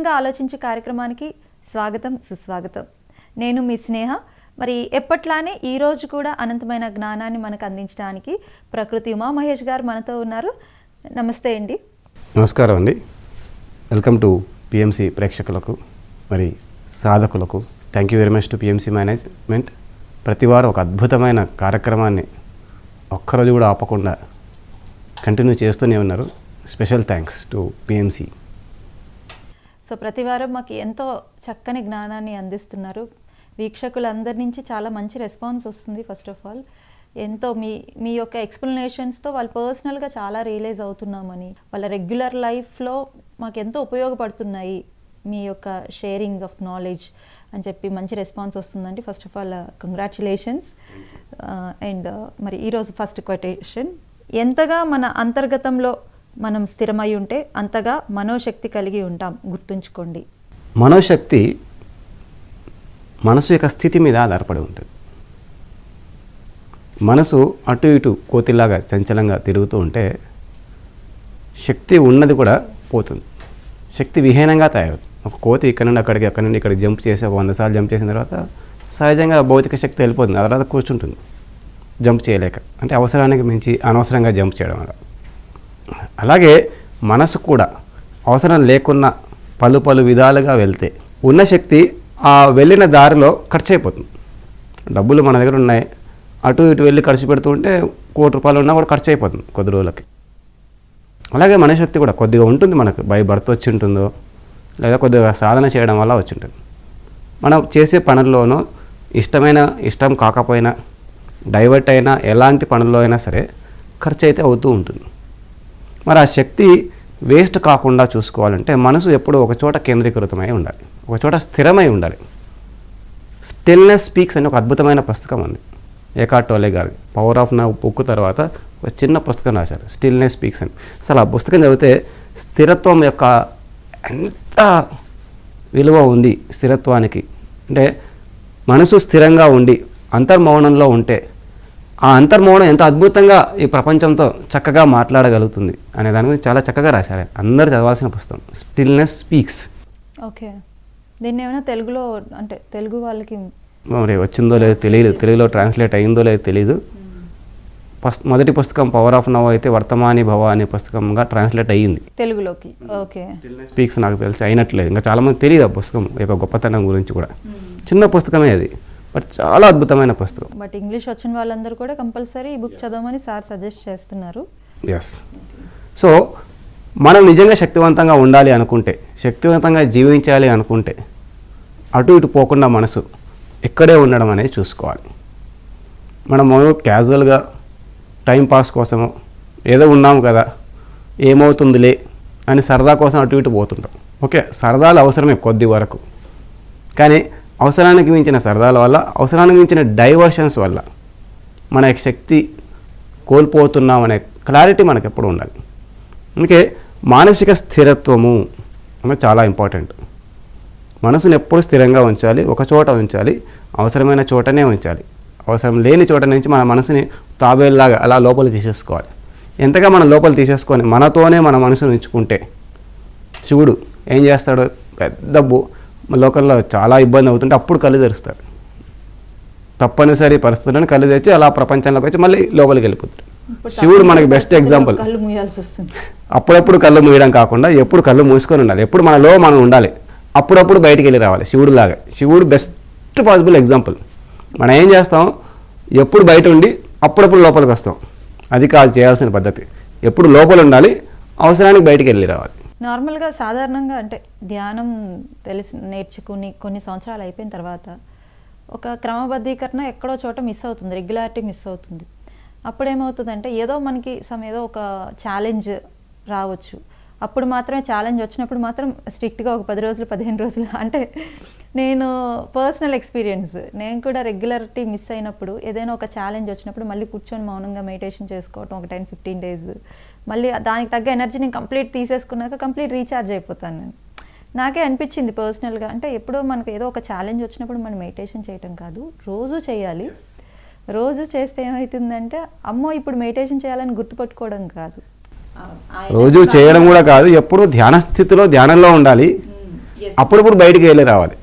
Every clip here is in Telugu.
విభిన్నంగా ఆలోచించే కార్యక్రమానికి స్వాగతం సుస్వాగతం. నేను మీ స్నేహ. మరి ఎప్పట్లానే ఈరోజు కూడా అనంతమైన జ్ఞానాన్ని మనకు అందించడానికి ప్రకృతి ఉమామహేష్ గారు మనతో ఉన్నారు. నమస్తే అండి. నమస్కారం అండి. వెల్కమ్ టు పిఎంసి ప్రేక్షకులకు మరి సాధకులకు thank you very much to PMC management. ప్రతి వారం ఒక అద్భుతమైన కార్యక్రమాన్ని ఒక్కరోజు కూడా ఆపకుండా కంటిన్యూ చేస్తూనే ఉన్నారు. Special thanks to PMC. So ప్రతి వారం మాకు ఎంతో చక్కని జ్ఞానాన్ని అందిస్తున్నారు. వీక్షకులందరి నుంచి చాలా మంచి రెస్పాన్స్ వస్తుంది. ఫస్ట్ ఆఫ్ ఆల్ ఎంతో మీ యొక్క ఎక్స్ప్లెనేషన్స్తో వాళ్ళు పర్సనల్గా చాలా రియలైజ్ అవుతున్నామని, వాళ్ళ రెగ్యులర్ లైఫ్లో మాకు ఎంతో ఉపయోగపడుతున్నాయి మీ యొక్క షేరింగ్ ఆఫ్ నాలెడ్జ్ అని చెప్పి మంచి రెస్పాన్స్ వస్తుందండి. First of all congratulations. And మరి ఈరోజు ఫస్ట్ క్వటేషన్, ఎంతగా మన అంతర్గతంలో మనం స్థిరమై ఉంటే అంతగా మనోశక్తి కలిగి ఉంటాం, గుర్తుంచుకోండి. మనోశక్తి మనసు యొక్క స్థితి మీద ఆధారపడి ఉంటుంది. మనసు అటు ఇటు కోతిలాగా చంచలంగా తిరుగుతూ ఉంటే శక్తి ఉన్నది కూడా పోతుంది, శక్తి విహీనంగా తయారవుతుంది. ఒక కోతి ఇక్కడ నుండి అక్కడికి, అక్కడి నుండి ఇక్కడికి జంప్ చేసి 100 సార్లు జంప్ చేసిన తర్వాత సహజంగా భౌతిక శక్తి వెళ్ళిపోతుంది. ఆ తర్వాత కూర్చుంటుంది జంప్ చేయలేక, అంటే అవసరానికి మించి అనవసరంగా జంప్ చేయడం వల్ల. అలాగే మనసు కూడా అవసరం లేకున్నా పలు విధాలుగా వెళ్తే ఉన్న శక్తి ఆ వెళ్ళిన దారిలో ఖర్చు అయిపోతుంది. డబ్బులు మన దగ్గర ఉన్నాయి, అటు ఇటు వెళ్ళి ఖర్చు పెడుతూ ఉంటే ₹1,00,00,000 ఉన్నా కూడా ఖర్చు అయిపోతుంది కొద్ది రోజులకి. అలాగే మనశక్తి కూడా కొద్దిగా ఉంటుంది మనకు, బై బర్త్ వచ్చి ఉంటుందో లేదా కొద్దిగా సాధన చేయడం వల్ల వచ్చి ఉంటుంది. మనం చేసే పనుల్లోనూ ఇష్టం కాకపోయినా డైవర్ట్ అయినా ఎలాంటి పనుల్లో అయినా సరే ఖర్చు అయితే అవుతూ ఉంటుంది. మరి ఆ శక్తి వేస్ట్ కాకుండా చూసుకోవాలంటే మనసు ఎప్పుడూ ఒక చోట కేంద్రీకృతమై ఉండాలి, ఒక చోట స్థిరమై ఉండాలి. స్టిల్నెస్ స్పీక్స్ అనే ఒక అద్భుతమైన పుస్తకం ఉంది, ఎకార్ట్ టోలే గారి. పవర్ ఆఫ్ నౌ బుక్ తర్వాత ఒక చిన్న పుస్తకం రాశారు, స్టిల్నెస్ స్పీక్స్ అని. అసలు ఆ పుస్తకం చదివితే స్థిరత్వం యొక్క ఎంత విలువ ఉంది స్థిరత్వానికి. అంటే మనసు స్థిరంగా ఉండి అంతర్మౌనంలో ఉంటే ఆ అంతర్మౌనం ఎంత అద్భుతంగా ఈ ప్రపంచంతో చక్కగా మాట్లాడగలుగుతుంది అనే దాని గురించి చాలా చక్కగా రాశారు. అందరూ చదవాల్సిన పుస్తకం స్టిల్నెస్ స్పీక్స్. ఓకే, దీన్ని ఏమైనా తెలుగులో, అంటే తెలుగు వాళ్ళకి మరి వచ్చిందో లేదో తెలియదు, తెలుగులో ట్రాన్స్లేట్ అయిందో లేదో తెలియదు. మొదటి పుస్తకం పవర్ ఆఫ్ నవ్ అయితే వర్తమాని భవ అనే పుస్తకంగా ట్రాన్స్లేట్ అయ్యింది తెలుగులోకి. ఓకే, స్పీక్స్ నాకు తెలిసి అయినట్లేదు, ఇంకా చాలామంది తెలియదు ఆ పుస్తకం యొక్క గొప్పతనం గురించి కూడా. చిన్న పుస్తకమే అది, బట్ చాలా అద్భుతమైన పుస్తకం. బట్ ఇంగ్లీష్ వచ్చిన వాళ్ళందరూ కూడా కంపల్సరీ ఈ బుక్ చదవమని సార్ సజెస్ట్ చేస్తున్నారు. ఎస్. సో మనం నిజంగా శక్తివంతంగా ఉండాలి అనుకుంటే, శక్తివంతంగా జీవించాలి అనుకుంటే అటు ఇటు పోకుండా మనసు ఇక్కడే ఉండడం అనేది చూసుకోవాలి. మనము క్యాజువల్గా టైంపాస్ కోసము ఏదో ఉన్నాము కదా ఏమవుతుందిలే అని సరదా కోసం అటు ఇటు పోతుంటాం. ఓకే, సరదాలు అవసరమే కొద్ది వరకు, కానీ అవసరానికి మించిన సరదాల వల్ల, అవసరానికి మించిన డైవర్షన్స్ వల్ల మన శక్తి కోల్పోతున్నాం అనే క్లారిటీ మనకు ఎప్పుడు ఉండాలి. అందుకే మానసిక స్థిరత్వము అనేది చాలా ఇంపార్టెంట్. మనసును ఎప్పుడు స్థిరంగా ఉంచాలి, ఒక చోట ఉంచాలి, అవసరమైన చోటనే ఉంచాలి. అవసరం లేని చోట నుంచి మన మనసుని తాబేల్లాగా అలా లోపల తీసేసుకోవాలి. ఎంతగా మనం లోపల తీసేసుకొని మనతోనే మన మనసును ఉంచుకుంటే శివుడు ఏం చేస్తాడు, పెద్ద లోకల్లో చాలా ఇబ్బంది అవుతుంటే అప్పుడు కళ్ళు తెరుస్తాడు. తప్పనిసరి పరిస్థితులను కళ్ళు తెచ్చి అలా ప్రపంచంలోకి వచ్చి మళ్ళీ లోపలికి వెళ్ళిపోతాడు. శివుడు మనకి బెస్ట్ ఎగ్జాంపుల్. అప్పుడప్పుడు కళ్ళు మూయడం కాకుండా ఎప్పుడు కళ్ళు మూసుకొని ఉండాలి, ఎప్పుడు మనలో మనం ఉండాలి, అప్పుడప్పుడు బయటికి వెళ్ళి రావాలి. శివుడు లాగా, శివుడు బెస్ట్ పాసిబుల్ ఎగ్జాంపుల్. మనం ఏం చేస్తాం, ఎప్పుడు బయట ఉండి అప్పుడప్పుడు లోపలికి వస్తాం. అది కాదు చేయాల్సిన పద్ధతి. ఎప్పుడు లోపల ఉండాలి, అవసరానికి బయటికి వెళ్ళి రావాలి. నార్మల్గా సాధారణంగా అంటే ధ్యానం నేర్చుకుని కొన్ని సంవత్సరాలు అయిపోయిన తర్వాత ఒక క్రమబద్ధీకరణ ఎక్కడో చోట మిస్ అవుతుంది, రెగ్యులారిటీ మిస్ అవుతుంది. అప్పుడేమవుతుందంటే ఏదో మనకి ఏదో ఒక ఛాలెంజ్ రావచ్చు. అప్పుడు మాత్రమే ఛాలెంజ్ వచ్చినప్పుడు మాత్రం స్ట్రిక్ట్గా ఒక 10 రోజులు 15 రోజులు, అంటే నేను పర్సనల్ ఎక్స్పీరియన్స్, నేను కూడా రెగ్యులారిటీ మిస్ అయినప్పుడు ఏదైనా ఒక ఛాలెంజ్ వచ్చినప్పుడు మళ్ళీ కూర్చొని మౌనంగా మెడిటేషన్ చేసుకోవటం ఒక 10-15 డేస్, మళ్ళీ దానికి తగ్గ ఎనర్జీ నేను కంప్లీట్ తీసేసుకున్నాక కంప్లీట్ రీఛార్జ్ అయిపోతాను నేను. నాకే అనిపించింది పర్సనల్గా, అంటే ఎప్పుడో మనకు ఏదో ఒక ఛాలెంజ్ వచ్చినప్పుడు మనం మెడిటేషన్ చేయటం కాదు, రోజు చేయాలి. రోజు చేస్తే ఏమవుతుందంటే అమ్మో ఇప్పుడు మెడిటేషన్ చేయాలని గుర్తుపట్టుకోవడం కాదు, రోజు చేయడం కూడా కాదు, ఎప్పుడు ధ్యాన స్థితిలో ధ్యానంలో ఉండాలి. అప్పుడప్పుడు బయటికి వెళ్ళి రావాలి.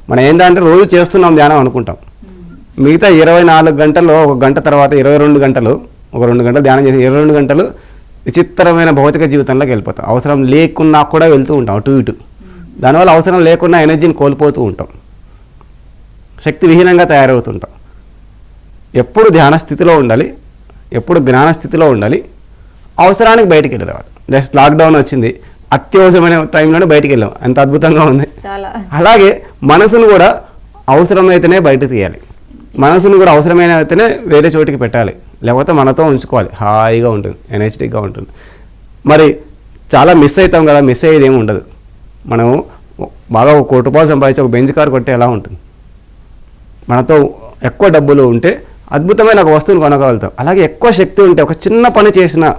మనం ఏంటంటే రోజు చేస్తున్నాం ధ్యానం అనుకుంటాం, మిగతా 24 గంటల్లో 1 గంట తర్వాత 22 గంటలు, ఒక 2 గంటలు ధ్యానం చేసి 22 గంటలు విచిత్రమైన భౌతిక జీవితంలోకి వెళ్ళిపోతాం. అవసరం లేకున్నా కూడా వెళ్తూ ఉంటాం అటు ఇటు. దానివల్ల అవసరం లేకున్నా ఎనర్జీని కోల్పోతూ ఉంటాం, శక్తి విహీనంగా తయారవుతుంటాం. ఎప్పుడు ధ్యాన స్థితిలో ఉండాలి, ఎప్పుడు జ్ఞాన స్థితిలో ఉండాలి, అవసరానికి బయటికి వెళ్ళి రావాలి. జస్ట్ లాక్డౌన్ వచ్చింది, అత్యవసరమైన టైంలోనే బయటికి వెళ్ళాం, ఎంత అద్భుతంగా ఉంది. అలాగే మనసును కూడా అవసరమైతేనే బయట తీయాలి, మనసును కూడా అవసరమైన అయితేనే వేరే చోటికి పెట్టాలి, లేకపోతే మనతో ఉంచుకోవాలి. హాయిగా ఉంటుంది, ఎనర్జెటిక్గా ఉంటుంది. మరి చాలా మిస్ అవుతాం కదా, మిస్ అయ్యేది ఏమి ఉండదు. మనం బాగా 1 కోటి రూపాయలు సంపాదించి ఒక బెంచ్ కార్ కొట్టే ఎలా ఉంటుంది, మనతో ఎక్కువ డబ్బులు ఉంటే అద్భుతమైన ఒక వస్తువుని కొనగలుగుతాం. అలాగే ఎక్కువ శక్తి ఉంటే ఒక చిన్న పని చేసినా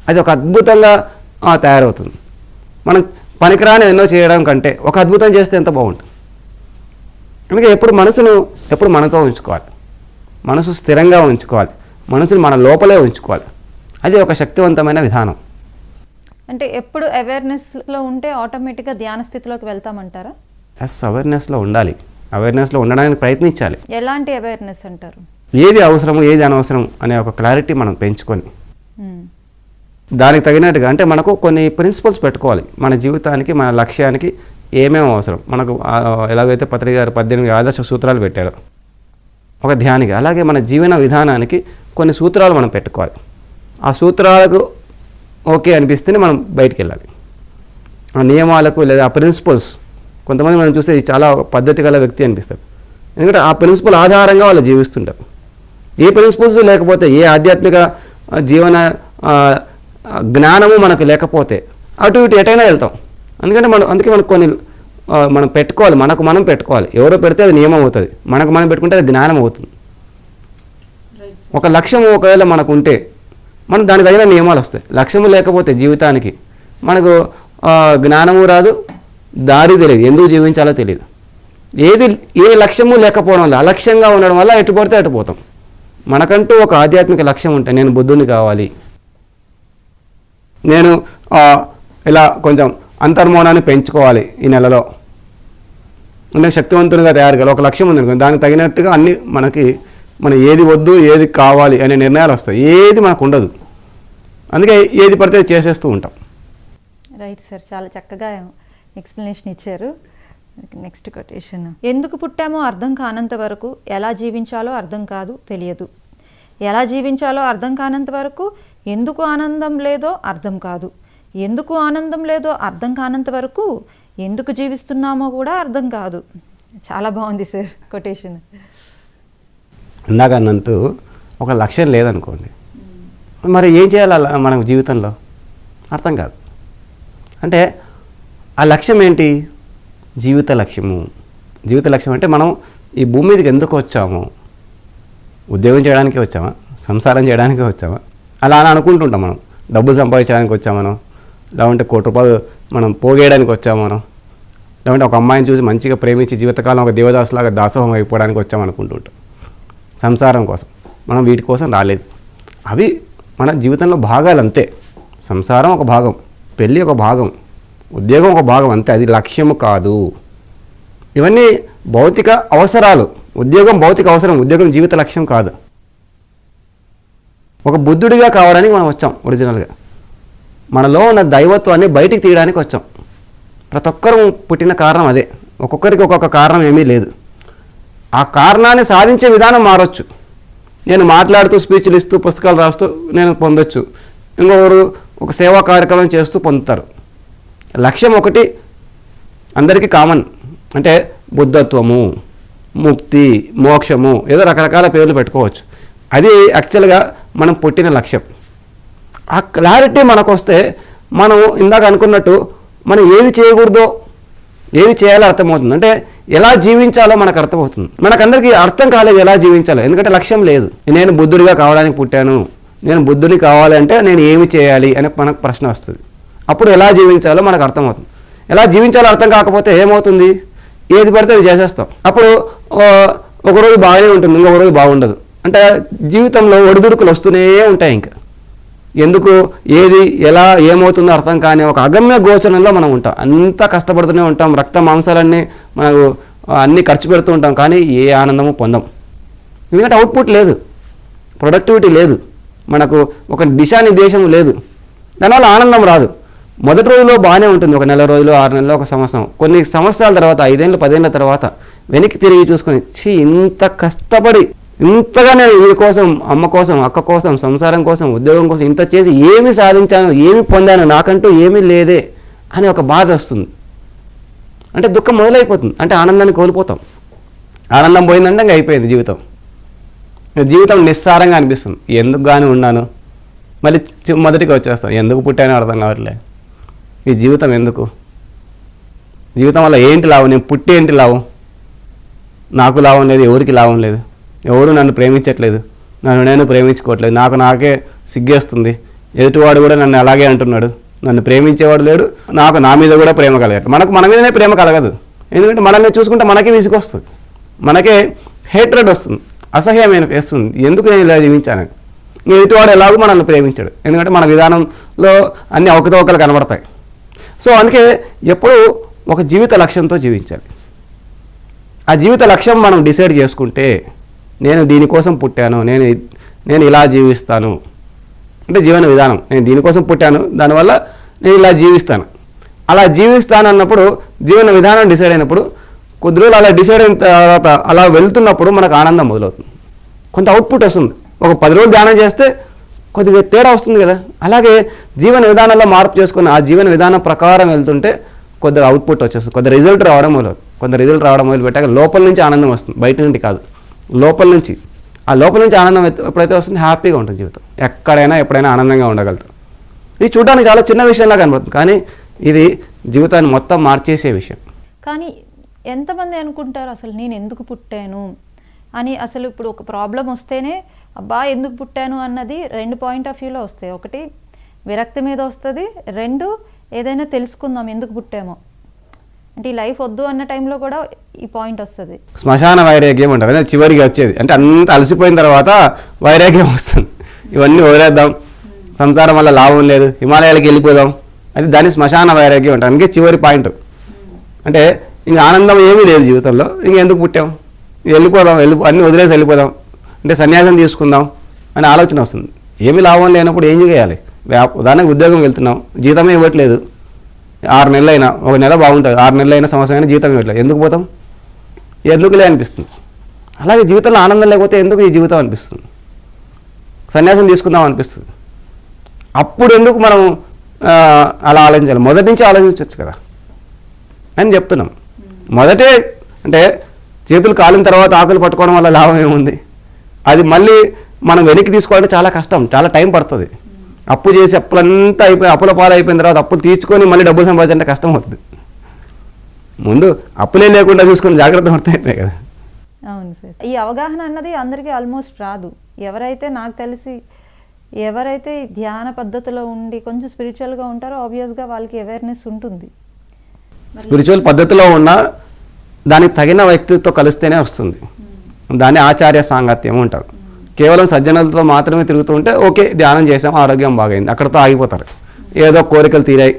అది ఒక అద్భుతంగా తయారవుతుంది. మనం పనికిరాని ఎన్నో చేయడం కంటే ఒక అద్భుతం చేస్తే ఎంత బాగుంటుంది. అందుకే ఎప్పుడు మనసును ఎప్పుడు మనతో ఉంచుకోవాలి, మనసు స్థిరంగా ఉంచుకోవాలి, మనసుని మన లోపలే ఉంచుకోవాలి. అది ఒక శక్తివంతమైన విధానం. అంటే ఎప్పుడు అవేర్నెస్లో ఉంటే ఆటోమేటిక్గా ధ్యాన స్థితిలోకి వెళ్తామంటారా? అవేర్నెస్లో ఉండాలి, అవేర్నెస్లో ఉండడానికి ప్రయత్నించాలి. ఎలాంటి అవేర్నెస్ అంటారు? ఏది అవసరము ఏది అనవసరం అనే ఒక క్లారిటీ మనం పెంచుకొని దానికి తగినట్టుగా, అంటే మనకు కొన్ని ప్రిన్సిపల్స్ పెట్టుకోవాలి. మన జీవితానికి మన లక్ష్యానికి ఏమేమి అవసరం, మనకు ఎలాగైతే పత్రిక గారు 18 ఆదర్శ సూత్రాలు పెట్టారో ఒక ధ్యానికి, అలాగే మన జీవన విధానానికి కొన్ని సూత్రాలు మనం పెట్టుకోవాలి. ఆ సూత్రాలకు ఓకే అనిపిస్తేనే మనం బయటికి వెళ్ళాలి. ఆ నియమాలకు లేదా ఆ ప్రిన్సిపల్స్, కొంతమంది మనం చూస్తే చాలా పద్ధతి గల వ్యక్తి అనిపిస్తారు, ఎందుకంటే ఆ ప్రిన్సిపల్ ఆధారంగా వాళ్ళు జీవిస్తుంటారు. ఏ ప్రిన్సిపల్స్ లేకపోతే, ఏ ఆధ్యాత్మిక జీవన జ్ఞానము మనకు లేకపోతే అటు ఇటు ఎటైనా వెళ్తాం. అందుకే మనకు కొన్ని మనం పెట్టుకోవాలి, మనకు మనం పెట్టుకోవాలి. ఎవరో పెడితే అది నియమం అవుతుంది, మనకు మనం పెట్టుకుంటే అది జ్ఞానం అవుతుంది. ఒక లక్ష్యం ఒకవేళ మనకు ఉంటే మనం దానికి తగిన నియమాలు వస్తాయి. లక్ష్యము లేకపోతే జీవితానికి మనకు జ్ఞానము రాదు, దారి తెలియదు, ఎందుకు జీవించాలో తెలియదు. ఏ లక్ష్యము లేకపోవడం వల్ల, అలక్ష్యంగా ఉండడం వల్ల ఎటు పడితే అటు పోతాం. మనకంటూ ఒక ఆధ్యాత్మిక లక్ష్యం ఉంటే, నేను బుద్ధుని కావాలి, నేను ఇలా కొంచెం అంతర్మౌనాన్ని పెంచుకోవాలి, ఈ నెలలో నేను శక్తివంతునిగా తయారు కావాలి, ఒక లక్ష్యం ఉంది, దానికి తగినట్టుగా అన్నీ మన ఏది వద్దు ఏది కావాలి అనే నిర్ణయాలు వస్తాయి. ఏది మనకు ఉండదు, అందుకే ఏది పడితే చేసేస్తూ ఉంటాం. రైట్ సార్, చాలా చక్కగా ఎక్స్ప్లెనేషన్ ఇచ్చారు. Next quotation. ఎందుకు పుట్టామో అర్థం కానంత వరకు ఎలా జీవించాలో అర్థం కాదు తెలియదు, ఎలా జీవించాలో అర్థం కానంత వరకు ఎందుకు ఆనందం లేదో అర్థం కాదు, ఎందుకు ఆనందం లేదో అర్థం కానంత వరకు ఎందుకు జీవిస్తున్నామో కూడా అర్థం కాదు. చాలా బాగుంది సార్ కొటేషన్. ఇందాక అన్నట్టు ఒక లక్ష్యం లేదనుకోండి, మరి ఏం చేయాలి మన జీవితంలో అర్థం కాదు. అంటే ఆ లక్ష్యం ఏంటి? జీవిత లక్ష్యము. జీవిత లక్ష్యం అంటే మనం ఈ భూమి మీదకి ఎందుకు వచ్చాము? ఉద్యోగం చేయడానికి వచ్చామా, సంసారం చేయడానికి వచ్చామా, అలా అని అనుకుంటుంటాం. మనం డబ్బులు సంపాదించడానికి వచ్చామనో, లేదంటే 1 కోటి రూపాయలు మనం పోగేయడానికి వచ్చామనో, లేదంటే ఒక అమ్మాయిని చూసి మంచిగా ప్రేమించి జీవితకాలం ఒక దేవదాసులాగా దాసోహం అయిపోవడానికి వచ్చామనుకుంటుంటాం. సంసారం కోసం మనం వీటి కోసం రాలేదు. అవి మన జీవితంలో భాగాలు అంతే. సంసారం ఒక భాగం, పెళ్ళి ఒక భాగం, ఉద్యోగం ఒక భాగం, అంతే. అది లక్ష్యము కాదు. ఇవన్నీ భౌతిక అవసరాలు. ఉద్యోగం భౌతిక అవసరం, ఉద్యోగం జీవిత లక్ష్యం కాదు. ఒక బుద్ధుడిగా కావడానికి మనం వచ్చాం. ఒరిజినల్గా మనలో ఉన్న దైవత్వాన్ని బయటికి తీయడానికి వచ్చాం. ప్రతి ఒక్కరూ పుట్టిన కారణం అదే. ఒక్కొక్కరికి ఒక్కొక్క కారణం ఏమీ లేదు. ఆ కారణాన్ని సాధించే విధానం మారొచ్చు. నేను మాట్లాడుతూ, స్పీచ్లు ఇస్తూ, పుస్తకాలు రాస్తూ నేను పొందొచ్చు. ఇంకొకరు ఒక సేవా కార్యక్రమం చేస్తూ పొందుతారు. లక్ష్యం ఒకటి అందరికీ కామన్. అంటే బుద్ధత్వము, ముక్తి, మోక్షము, ఏదో రకరకాల పేర్లు పెట్టుకోవచ్చు. అది యాక్చువల్గా మనం పుట్టిన లక్ష్యం. ఆ క్లారిటీ మనకు వస్తే మనం ఇందాక అనుకున్నట్టు మనం ఏది చేయకూడదో ఏది చేయాలో అర్థమవుతుంది. అంటే ఎలా జీవించాలో మనకు అర్థమవుతుంది. మనకందరికీ అర్థం కాలేదు ఎలా జీవించాలో, ఎందుకంటే లక్ష్యం లేదు. నేను బుద్ధుడిగా కావడానికి పుట్టాను, నేను బుద్ధుని కావాలంటే నేను ఏమి చేయాలి అనే మనకు ప్రశ్న వస్తుంది. అప్పుడు ఎలా జీవించాలో మనకు అర్థమవుతుంది. ఎలా జీవించాలో అర్థం కాకపోతే ఏమవుతుంది? ఏది పడితే అది చేసేస్తాం. అప్పుడు ఒకరోజు బాగానే ఉంటుంది, ఇంకొక రోజు బాగుండదు. అంటే జీవితంలో ఒడిదుడుకులు వస్తూనే ఉంటాయి. ఇంకా ఎందుకు ఏది ఎలా ఏమవుతుందో అర్థం కాని ఒక అగమ్య గోచరంలో మనం ఉంటాం. అంతా కష్టపడుతూనే ఉంటాం, రక్త మాంసాలన్నీ మనకు అన్నీ ఖర్చు పెడుతూ ఉంటాం, కానీ ఏ ఆనందము పొందం. ఎందుకంటే అవుట్పుట్ లేదు, ప్రొడక్టివిటీ లేదు, మనకు ఒక దిశానిర్దేశం లేదు, దానివల్ల ఆనందం రాదు. మొదటి రోజులో బాగానే ఉంటుంది, ఒక నెల రోజులు, 6 నెలలు, ఒక సంవత్సరం. కొన్ని సంవత్సరాల తర్వాత 5 ఏళ్ళు 10 ఏళ్ళ తర్వాత వెనక్కి తిరిగి చూసుకొని ఇంత కష్టపడి ఇంతగా నేను వీరి కోసం, అమ్మ కోసం, అక్క కోసం, సంసారం కోసం, ఉద్యోగం కోసం ఇంత చేసి ఏమి సాధించాను, ఏమి పొందాను, నాకంటూ ఏమీ లేదే అని ఒక బాధ వస్తుంది. అంటే దుఃఖం మొదలైపోతుంది, అంటే ఆనందాన్ని కోల్పోతాం. ఆనందం పోయిందంటే ఇంకా అయిపోయింది జీవితం. జీవితం నిస్సారంగా అనిపిస్తుంది. ఎందుకు కానీ ఉన్నాను, మళ్ళీ మొదటికి వచ్చేస్తాం, ఎందుకు పుట్టానో అర్థం కావట్లే, ఈ జీవితం ఎందుకు, జీవితం వల్ల ఏంటి లాభం, నేను పుట్టి ఏంటి లాభం, నాకు లాభం లేదు, ఎవరికి లాభం లేదు, ఎవరు నన్ను ప్రేమించట్లేదు, నన్ను నేను ప్రేమించుకోవట్లేదు, నాకు నాకే సిగ్గేస్తుంది, ఎదుటివాడు కూడా నన్ను అలాగే అంటున్నాడు, నన్ను ప్రేమించేవాడు లేడు, నాకు నా మీద కూడా ప్రేమ కలగదు. మనకు మన మీదనే ప్రేమ కలగదు, ఎందుకంటే మనల్ని చూసుకుంటే మనకే విసుగొస్తుంది, మనకే హేట్రెడ్ వస్తుంది, అసహ్యమైన వేస్తుంది, ఎందుకు నేను ఇలా జీవించానని. ఎదుటివాడు ఎలాగో మనల్ని ప్రేమించాడు, ఎందుకంటే మన విధానంలో అన్ని అవకతవకలు కనబడతాయి. సో అందుకే ఎప్పుడూ ఒక జీవిత లక్ష్యంతో జీవించాలి. ఆ జీవిత లక్ష్యం మనం డిసైడ్ చేసుకుంటే, నేను దీనికోసం పుట్టాను, నేను ఇలా జీవిస్తాను, అంటే జీవన విధానం, నేను దీనికోసం పుట్టాను, దానివల్ల నేను ఇలా జీవిస్తాను, అలా జీవిస్తాను అన్నప్పుడు జీవన విధానం డిసైడ్ అయినప్పుడు కొద్ది రోజులు అలా డిసైడ్ అయిన తర్వాత అలా వెళ్తున్నప్పుడు మనకు ఆనందం మొదలవుతుంది, కొంత అవుట్పుట్ వస్తుంది. ఒక 10 రోజులు ధ్యానం చేస్తే కొద్దిగా తేడా వస్తుంది కదా. అలాగే జీవన విధానంలో మార్పు చేసుకుని ఆ జీవన విధానం ప్రకారం వెళ్తుంటే కొద్దిగా అవుట్పుట్ వచ్చేస్తుంది, కొద్దిగా రిజల్ట్ రావడం మొదలవుతుంది. కొంత రిజల్ట్ రావడం మొదలుపెట్టాక లోపల నుంచి ఆనందం వస్తుంది, బయట నుండి కాదు, లోపల నుంచి. ఆ లోపల నుంచి ఆనందం ఎప్పుడైతే వస్తుంది హ్యాపీగా ఉంటుంది జీవితం, ఎక్కడైనా ఎప్పుడైనా ఆనందంగా ఉండగలుగుతాం. ఇది చూడడానికి చాలా చిన్న విషయంలా కనబడుతుంది, కానీ ఇది జీవితాన్ని మొత్తం మార్చేసే విషయం. కానీ ఎంతమంది అనుకుంటారు అసలు నేను ఎందుకు పుట్టాను అని. అసలు ఇప్పుడు ఒక ప్రాబ్లం వస్తేనే అబ్బా ఎందుకు పుట్టాను అన్నది 2 పాయింట్ ఆఫ్ వ్యూలో వస్తాయి. ఒకటి విరక్తి మీద వస్తుంది, 2 ఏదైనా తెలుసుకుందాం ఎందుకు పుట్టామో, అంటే ఈ లైఫ్ వద్దు అన్న టైంలో కూడా ఈ పాయింట్ వస్తుంది. శ్మశాన వైరాగ్యం అంటారు, అదే చివరికి వచ్చేది. అంటే అంత అలసిపోయిన తర్వాత వైరాగ్యం వస్తుంది, ఇవన్నీ వదిలేద్దాం, సంసారం వల్ల లాభం లేదు, హిమాలయాలకు వెళ్ళిపోదాం, అది దాన్ని శ్మశాన వైరాగ్యం అంటారు. అందుకే చివరి పాయింట్. అంటే ఇంకా ఆనందం ఏమీ లేదు జీవితంలో, ఇంకెందుకు పుట్టాం, వెళ్ళిపోదాం, అన్నీ వదిలేసి వెళ్ళిపోదాం, అంటే సన్యాసం తీసుకుందాం అనే ఆలోచన వస్తుంది. ఏమీ లాభం లేనప్పుడు ఏం చేయాలి, ఉదాహరణకు ఉద్యోగం వెళ్తున్నాం, జీతమే ఇవ్వట్లేదు, 6 నెలలు అయినా, 1 నెల బాగుంటుంది, 6 నెలలు అయినా, సంవత్సరం అయినా జీతం ఇవ్వట్లేదు, ఎందుకు పోతాం, ఎందుకులే అనిపిస్తుంది. అలాగే జీవితంలో ఆనందం లేకపోతే ఎందుకు ఈ జీవితం అనిపిస్తుంది, సన్యాసం తీసుకుందాం అనిపిస్తుంది. అప్పుడు ఎందుకు మనం అలా ఆలోచించాలి, మొదటి నుంచి ఆలోచించవచ్చు కదా అని చెప్తున్నాం. మొదటే అంటే చేతులు కాలిన తర్వాత ఆకులు పట్టుకోవడం వల్ల లాభం ఏముంది, అది మళ్ళీ మనం వెనక్కి తీసుకోవాలంటే చాలా కష్టం, చాలా టైం పడుతుంది. అప్పు చేసి అప్పులంతా అప్పుల పాలు అయిపోయిన తర్వాత అప్పులు తీర్చుకొని మళ్ళీ డబ్బులు సంపాదించాలంటే కష్టం అవుతుంది. ముందు అప్పులే లేకుండా చూసుకొని జాగ్రత్త పడితే కదా. అవును సార్, ఈ అవగాహన అన్నది అందరికీ ఆల్మోస్ట్ రాదు. ఎవరైతే నాకు తెలిసి ఎవరైతే ధ్యాన పద్ధతిలో ఉండి కొంచెం స్పిరిచువల్గా ఉంటారో ఆబ్వియస్గా వాళ్ళకి అవేర్నెస్ ఉంటుంది. స్పిరిచువల్ పద్ధతిలో ఉన్న దానికి తగిన వ్యక్తితో కలిస్తేనే వస్తుంది, దాన్ని ఆచార్య సాంగత్యం ఉంటారు. కేవలం సజ్జనులతో మాత్రమే తిరుగుతూ ఉంటే ఓకే ధ్యానం చేసాం, ఆరోగ్యం బాగైంది, అక్కడితో ఆగిపోతారు. ఏదో కోరికలు తీరాయి,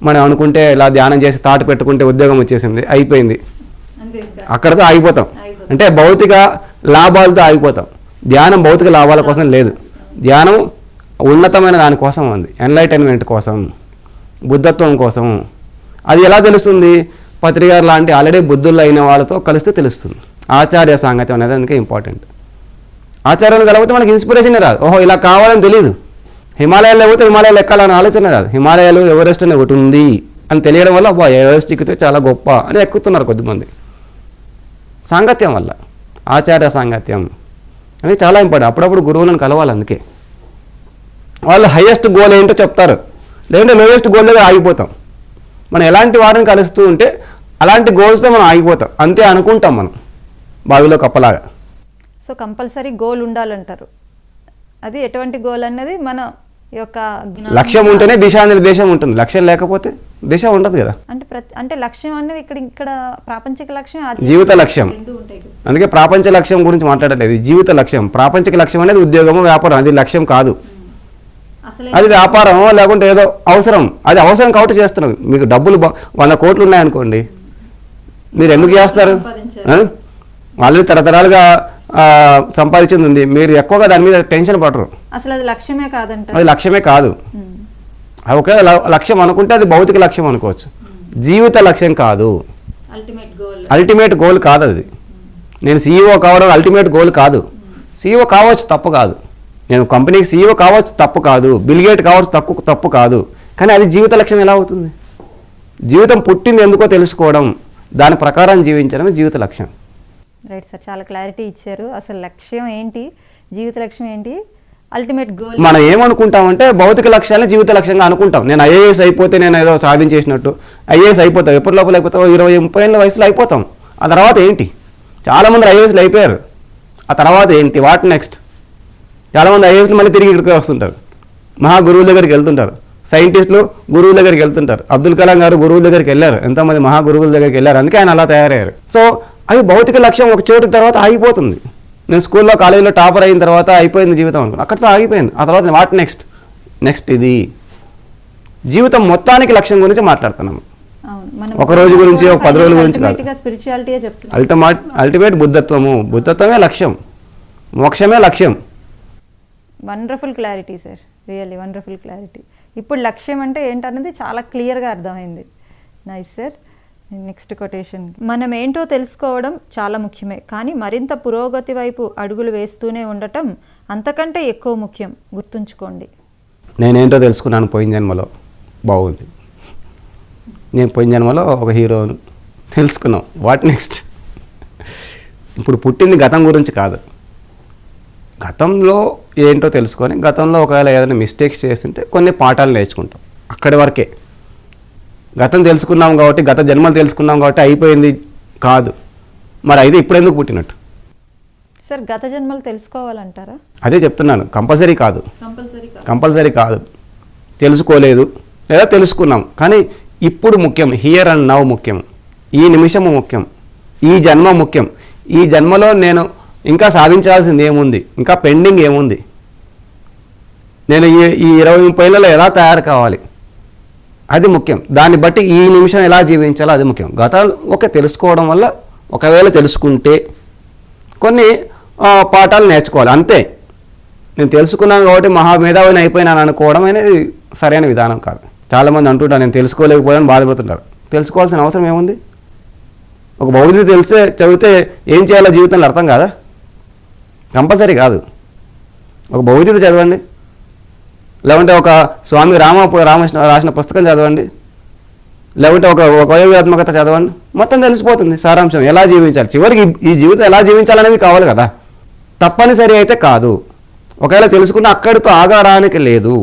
మనం అనుకుంటే ఇలా ధ్యానం చేసి తాటు పెట్టుకుంటే ఉద్యోగం వచ్చేసింది, అయిపోయింది, అక్కడితో ఆగిపోతాం. అంటే భౌతిక లాభాలతో ఆగిపోతాం. ధ్యానం భౌతిక లాభాల కోసం లేదు, ధ్యానం ఉన్నతమైన దానికోసం ఉంది, ఎన్లైటైన్మెంట్ కోసం, బుద్ధత్వం కోసం. అది ఎలా తెలుస్తుంది, పత్రికారు లాంటి ఆల్రెడీ బుద్ధుల్లో అయిన వాళ్ళతో కలిస్తే తెలుస్తుంది. ఆచార్య సాంగత్యం అనేది అందుకే ఇంపార్టెంట్. ఆచార్యాన్ని కలిగితే మనకి ఇన్స్పిరేషన్ రాదు, ఓహో ఇలా కావాలని తెలియదు. హిమాలయాలు లేకపోతే హిమాలయాలు ఎక్కాలని ఆలోచన రాదు. హిమాలయాలు ఎవరెస్ట్ అని ఒకటి ఉంది అని తెలియడం వల్ల అబ్బా ఎవరెస్ట్ ఎక్కితే చాలా గొప్ప అని ఎక్కుతున్నారు కొద్దిమంది. సాంగత్యం వల్ల, ఆచార్య సాంగత్యం అనేది చాలా ఇంపార్టెంట్. అప్పుడప్పుడు గురువులను కలవాలి, అందుకే వాళ్ళు హైయెస్ట్ గోల్ ఏంటో చెప్తారు, లేదంటే లోయెస్ట్ గోల్ దగ్గర ఆగిపోతాం. మనం ఎలాంటి వారిని కలుస్తూ ఉంటే అలాంటి గోల్స్తో మనం ఆగిపోతాం, అంతే అనుకుంటాం మనం బావిలో కప్పలాగా. సో కంపల్సరీ గోల్ ఉండాలంటారు. అది ఎటువంటి గోల్ అన్నది మన యొక్క లక్ష్యం ఉంటేనే దిశానిర్దేశం ఉంటుంది, లక్ష్యం లేకపోతే దిశ ఉండదు కదా. అంటే లక్ష్యం అనేది ఇక్కడ ప్రాపంచిక లక్ష్యం, జీవిత లక్ష్యం. అందుకే ప్రాపంచ లక్ష్యం గురించి మాట్లాడలేదు, జీవిత లక్ష్యం. ప్రాపంచిక లక్ష్యం అనేది ఉద్యోగము, వ్యాపారం, అది లక్ష్యం కాదు. అది వ్యాపారం లేకుంటే ఏదో అవసరం, అది అవసరం కాబట్టి చేస్తున్నాం. మీకు డబ్బులు 100 కోట్లు ఉన్నాయనుకోండి, మీరు ఎందుకు చేస్తారు? వాళ్ళు తరతరాలుగా సంపాదించింది ఉంది, మీరు ఎక్కువగా దాని మీద టెన్షన్ పడరు. అసలు అది లక్ష్యమే కాదంట. అది లక్ష్యమే కాదు. అది ఒకే లక్ష్యం అనుకుంటే అది భౌతిక లక్ష్యం అనుకోవచ్చు, జీవిత లక్ష్యం కాదు, అల్టిమేట్ గోల్ కాదు అది. నేను సీఈఓ కావడం అల్టిమేట్ గోల్ కాదు. సీఈఓ కావచ్చు, తప్పు కాదు. నేను కంపెనీకి సీఈఓ కావచ్చు, తప్పు కాదు. బిల్ గేట్ కావచ్చు, తప్పు కాదు. కానీ అది జీవిత లక్ష్యం ఎలా అవుతుంది? జీవితం పుట్టింది ఎందుకో తెలుసుకోవడం, దాని ప్రకారం జీవించడమే జీవిత లక్ష్యం. రైట్ సార్, చాలా క్లారిటీ ఇచ్చారు. అసలు లక్ష్యం ఏంటి, జీవిత లక్ష్యం ఏంటి, అల్టిమేట్ గోల్. మనం ఏమనుకుంటామంటే భౌతిక లక్ష్యాన్ని జీవిత లక్ష్యంగా అనుకుంటాం. నేను ఐఏఎస్ అయిపోతే నేను ఏదో సాధించేసినట్టు. ఐఏఎస్ అయిపోతాం, ఎప్పటి లోపల అయిపోతాం? 20-30 ఏళ్ళ వయసులో అయిపోతాం. ఆ తర్వాత ఏంటి? చాలామంది ఐఏఎస్లు అయిపోయారు, ఆ తర్వాత ఏంటి? What next? చాలామంది ఐఏఎస్లు మళ్ళీ తిరిగి ఇక్కడికి వస్తుంటారు, మహా గురువుల దగ్గరికి వెళ్తుంటారు. సైంటిస్టులు గురువుల దగ్గరికి వెళ్తుంటారు. అబ్దుల్ కలాం గారు గురువుల దగ్గరికి వెళ్ళారు, ఎంతోమంది మహా గురువుల దగ్గరికి వెళ్ళారు, అందుకే ఆయన అలా తయారయ్యారు. సో అది భౌతిక లక్ష్యం ఒక చోటు తర్వాత ఆగిపోతుంది. నేను స్కూల్లో కాలేజీలో టాపర్ అయిన తర్వాత అయిపోయింది జీవితం అనుకున్నాను, అక్కడితో ఆగిపోయింది. ఆ తర్వాత వాట్ నెక్స్ట్? ఇది జీవితం మొత్తానికి లక్ష్యం గురించి మాట్లాడుతున్నాము. ఒక రోజు గురించి, ఒక 10 రోజుల గురించి కాదు. అల్టిమేట్ బుద్ధత్వమే లక్ష్యం, మోక్షమే లక్ష్యం. Wonderful clarity sir, really wonderful clarity. ఇప్పుడు లక్ష్యం అంటే ఏంటనేది చాలా క్లియర్గా అర్థమైంది. Nice sir. నెక్స్ట్ కొటేషన్, మనం ఏంటో తెలుసుకోవడం చాలా ముఖ్యమే, కానీ మరింత పురోగతి వైపు అడుగులు వేస్తూనే ఉండటం అంతకంటే ఎక్కువ ముఖ్యం, గుర్తుంచుకోండి. నేనేంటో తెలుసుకున్నాను పోయిన జన్మలో. బాగుంది. నేను పోయిన జన్మలో ఒక హీరోను తెలుసుకున్నాం. What next? ఇప్పుడు పుట్టింది గతం గురించి కాదు, గతంలో ఏంటో తెలుసుకొని గతంలో ఒకవేళ ఏదైనా మిస్టేక్స్ చేస్తుంటే కొన్ని పాఠాలు నేర్చుకుంటాం, అక్కడి వరకే. గతం తెలుసుకున్నాం కాబట్టి, గత జన్మలు తెలుసుకున్నాం కాబట్టి అయిపోయింది కాదు. మరి అయితే ఇప్పుడు ఎందుకు పుట్టినట్టు? సార్ గత జన్మలు తెలుసుకోవాలంటారా? అదే చెప్తున్నాను, కంపల్సరీ కాదు. తెలుసుకోలేదు లేదా తెలుసుకున్నాం, కానీ ఇప్పుడు ముఖ్యం, హియర్ అండ్ నౌ ముఖ్యం, ఈ నిమిషము ముఖ్యం, ఈ జన్మ ముఖ్యం. ఈ జన్మలో నేను ఇంకా సాధించాల్సింది ఏముంది, ఇంకా పెండింగ్ ఏముంది, నేను ఈ 20-30 ఏళ్ళలో ఎలా తయారు కావాలి, అది ముఖ్యం. దాన్ని బట్టి ఈ నిమిషం ఎలా జీవించాలో అది ముఖ్యం. గతాలు ఓకే తెలుసుకోవడం వల్ల, ఒకవేళ తెలుసుకుంటే కొన్ని పాఠాలు నేర్చుకోవాలి, అంతే. నేను తెలుసుకున్నాను కాబట్టి మహామేధావిని అయిపోయినాను అనుకోవడం అనేది సరైన విధానం కాదు. చాలామంది అంటుంటారు నేను తెలుసుకోలేకపోయాను, బాధపడుతుంటారు. తెలుసుకోవాల్సిన అవసరం ఏముంది? ఒక భౌతిక చదివితే ఏం చేయాలో జీవితంలో అర్థం కాదా? కంపల్సరీ కాదు. ఒక భౌతిక చదవండి, లేకుంటే ఒక స్వామి రామకృష్ణ రాసిన పుస్తకం చదవండి, లేకుంటే ఒక వైవ్యాత్మకత చదవండి, మొత్తం తెలిసిపోతుంది సారాంశం, ఎలా జీవించాలి. చివరికి ఈ జీవితం ఎలా జీవించాలనేది కావాలి కదా. తప్పనిసరి అయితే కాదు. ఒకవేళ తెలుసుకున్న అక్కడితో ఆగారానికి లేదు.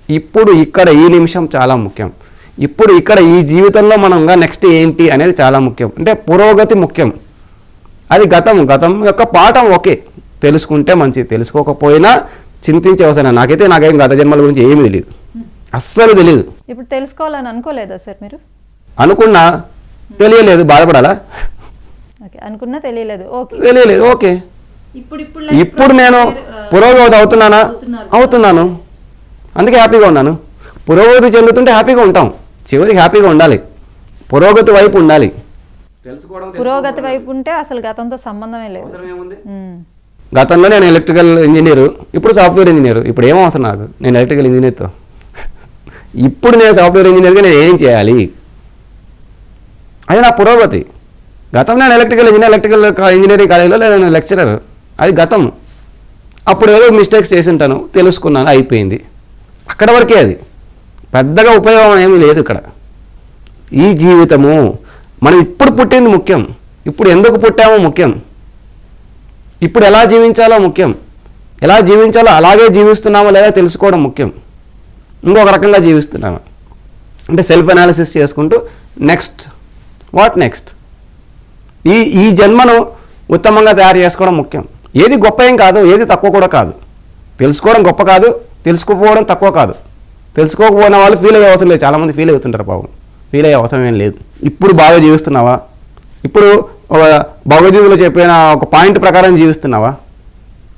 ఇప్పుడు ఇక్కడ ఈ నిమిషం చాలా ముఖ్యం. ఇప్పుడు ఇక్కడ ఈ జీవితంలో మనంగా నెక్స్ట్ ఏంటి అనేది చాలా ముఖ్యం. అంటే పురోగతి ముఖ్యం. అది గతం యొక్క పాఠం ఓకే, తెలుసుకుంటే మంచిది, తెలుసుకోకపోయినా చింతించే అవసరం. నాకేం గత జన్మల గురించి ఏమీ తెలియదు, అస్సలు తెలియదు. ఇప్పుడు తెలుసుకోవాలని అనుకోలేదా సార్ మీరు? అనుకున్నా తెలియలేదు, బాధపడాలా? అనుకున్నా తెలియలేదు, ఓకే. ఇప్పుడు నేను పురోగతి అవుతున్నాను, అందుకే హ్యాపీగా ఉన్నాను. పురోగతి చెందుతుంటే హ్యాపీగా ఉంటాం, చివరికి హ్యాపీగా ఉండాలి, పురోగతి వైపు ఉండాలి. పురోగతి వైపు ఉంటే అసలు గతంతో సంబంధమే లేదు. గతంలో నేను ఎలక్ట్రికల్ ఇంజనీరు, ఇప్పుడు సాఫ్ట్వేర్ ఇంజనీరు. ఇప్పుడు ఏం అవసరం నాకు, నేను ఎలక్ట్రికల్ ఇంజనీర్తో. ఇప్పుడు నేను సాఫ్ట్వేర్ ఇంజనీర్గా నేను ఏం చేయాలి, అది నా పురోగతి. గతం నేను ఎలక్ట్రికల్ ఇంజనీరింగ్ కాలేజీలో లేదా నేను లెక్చరర్, అది గతం. అప్పుడు ఏదో మిస్టేక్స్ చేసి ఉంటాను, తెలుసుకున్నాను, అయిపోయింది, అక్కడ వరకే. అది పెద్దగా ఉపయోగం ఏమీ లేదు ఇక్కడ. ఈ జీవితము మనం ఇప్పుడు పుట్టింది ముఖ్యం, ఇప్పుడు ఎందుకు పుట్టామో ముఖ్యం, ఇప్పుడు ఎలా జీవించాలో ముఖ్యం, ఎలా జీవించాలో అలాగే జీవిస్తున్నామో లేదా తెలుసుకోవడం ముఖ్యం. ఇంకొక రకంగా జీవిస్తున్నామా అంటే సెల్ఫ్ అనాలిసిస్ చేసుకుంటూ వాట్ నెక్స్ట్, ఈ జన్మను ఉత్తమంగా తయారు చేసుకోవడం ముఖ్యం. ఏది గొప్ప ఏం కాదు, ఏది తక్కువ కూడా కాదు. తెలుసుకోవడం గొప్ప కాదు, తెలుసుకోకపోవడం తక్కువ కాదు. తెలుసుకోకపోయిన వాళ్ళు ఫీల్ అయ్యే అవసరం లేదు. చాలామంది ఫీల్ అవుతుంటారు, పాపం. ఫీల్ అయ్యే అవసరం ఏం లేదు. ఇప్పుడు బాగా జీవిస్తున్నావా, ఇప్పుడు ఒక భగవద్గీతలో చెప్పిన ఒక పాయింట్ ప్రకారం జీవిస్తున్నావా?